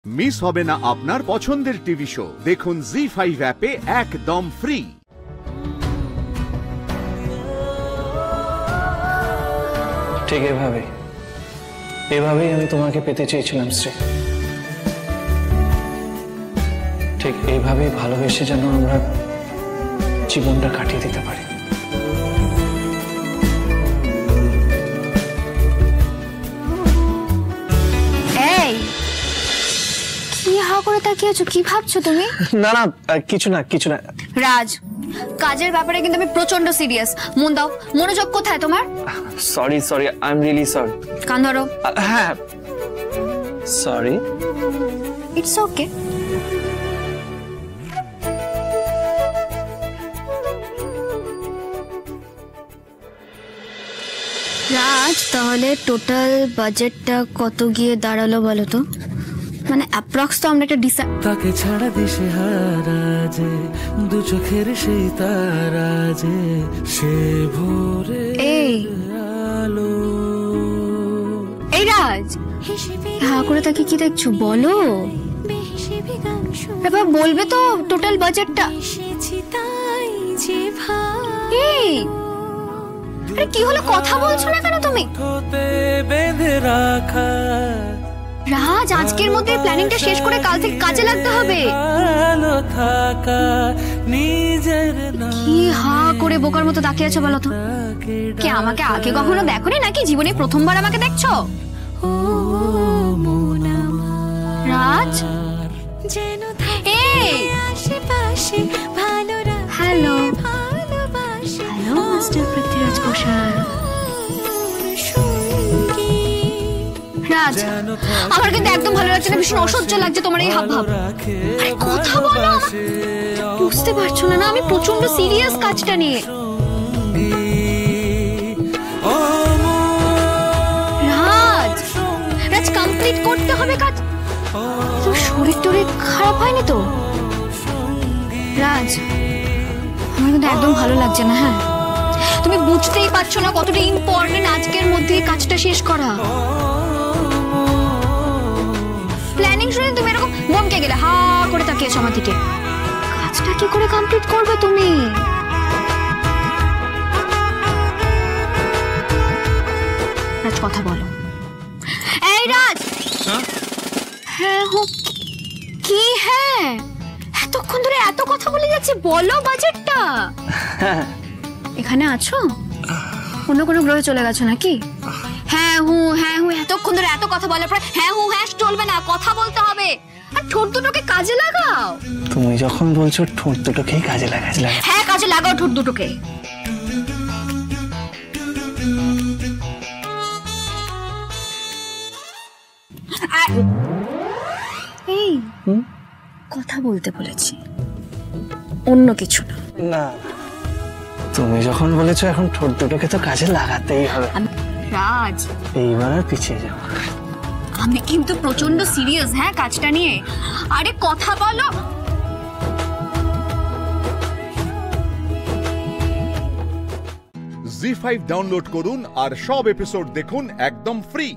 Miss হবে না আপনার পছন্দের টিভি শো। দেখুন জি5 অ্যাপে একদম ফ্রি। ঠিক এভাবেই আমি তোমাকে পেতে চেয়েছিলাম শ্রী। ঠিক এইভাবেই ভালোবেসে যেন আমরা জীবনটা কাটিয়ে দিতে পারি। কি হা করে তাকিয়ে আছো? কি ভাবছো তুমি? না না কিছু না। রাজ, কাজের ব্যাপারে কিন্তু আমি প্রচন্ড সিরিয়াস। মন দাও, মনোযোগ কোথায় তোমার? Sorry I am really sorry. কান ধরো। হ্যাঁ সরি। It's okay. রাজ, তাহলে টোটাল বাজেটটা কত গিয়ে দাঁড়ালো বলো তো? মানে অ্যাপ্রক্স তো আমরা একটা ডিসাইড। তাকে ছাড়া দিশে হারা যে দু চোখের সেই তারা যে সে ভোরে আলো। এই রাজ, হ্যাঁ করে তাকে কি দেখছো বলো? এবার বলবে তো টোটাল বাজেটটা। এই আরে কি হলো, কথা বলছো না কেন তুমি? বেঁধে রাখা রাজ, আজকের মধ্যে প্ল্যানিংটা শেষ করে কাল থেকে কাজে লাগতে হবে। কি হা করে বোকার মতো তাকিয়ে আছো বলো তো? কি আমাকে আগে কখনো দেখোনি নাকি জীবনে প্রথমবার আমাকে দেখছো? রাজ, হ্যালো মিস্টার পৃথ্বীরাজ ঘোষাল। রাজ, আমার কিন্তু একদম ভালো লাগছে না, ভীষণ অসহ্য লাগছে তোমার এই হাবভাব। আরে কথা বলো, বুঝতে পারছো না? আমি প্রচন্ড সিরিয়াস কাজটা নিয়ে। রাজ কমপ্লিট করতে হবে কাজ। তোর শরীর টরীর খারাপ হয়নি তো? রাজ, আমার কিন্তু একদম ভালো লাগছে না। হ্যাঁ, তুমি বুঝতেই পারছো না কতটা ইম্পর্টেন্ট আজকের মধ্যে কাজটা শেষ করা। প্ল্যানিং শুনে তুমি এরকম বমকে গেলে হা করে তাকিয়েছো আমার দিকে। কাজটা কি করে কমপ্লিট করবে তুমি? রাজ কথা বলো। এই রাজ, হ্যাঁ কি? হ্যাঁ, এতক্ষণ ধরে এত কথা বলে যাচ্ছে, বলো বাজেটটা। এখানে আছো? অন্য কোনো গ্রহে চলে গেছো নাকি? হ্যাঁ হুঁ এতক্ষণ ধরে এত কথা বলার পর হ্যাঁ হুঁ হ্যাঁ চলবে না, কথা বলতে হবে। আর ঠোঁট দুটোকে কাজে লাগাও। তুমি যখন বলছো ঠোঁট দুটোকেই কাজে লাগাই। হ্যাঁ, কাজে লাগাও ঠোঁট দুটোকে। এই কথা বলতে বলেছি, অন্য কিছু না। না, তুমি যখন বলেছো এখন ঠোঁট দুটোকে তো কাজে লাগাতেই হবে। রাজ, এইবার আর পিছিয়ে যাও। আমি কিন্তু প্রচন্ড সিরিয়াস হ্যাঁ কাজটা নিয়ে। আরে কথা বলো। জি5 ডাউনলোড করুন আর সব এপিসোড দেখুন একদম ফ্রি।